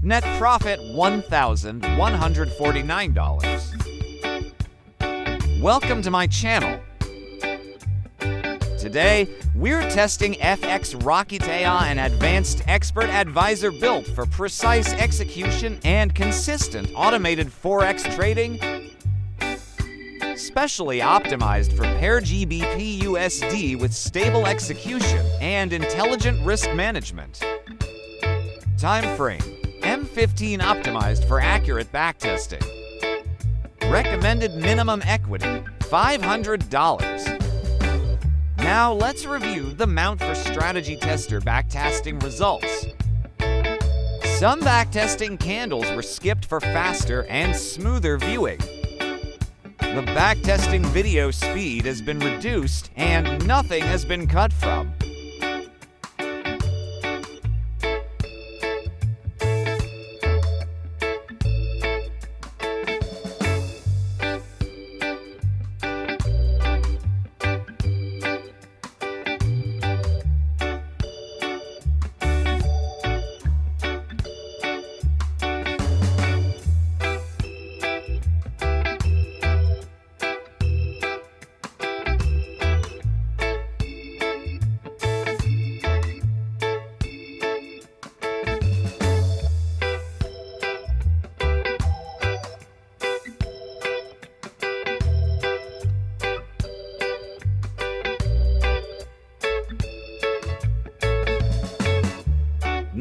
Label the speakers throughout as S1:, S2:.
S1: Net profit $1,149. Welcome to my channel. Today, we're testing FX Rocket AI, an advanced expert advisor built for precise execution and consistent automated Forex trading, specially optimized for pair GBPUSD with stable execution and intelligent risk management. Time frame, M15 optimized for accurate backtesting. Recommended minimum equity, $500. Now let's review the Mount for Strategy Tester backtesting results. Some backtesting candles were skipped for faster and smoother viewing. The backtesting video speed has been reduced and nothing has been cut from.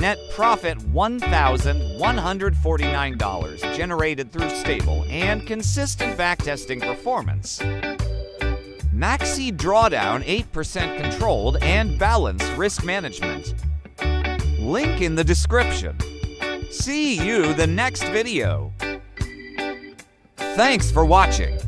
S1: Net profit $1,149 generated through stable and consistent backtesting performance. Maxi drawdown 8% controlled and balanced risk management. Link in the description. See you the next video. Thanks for watching.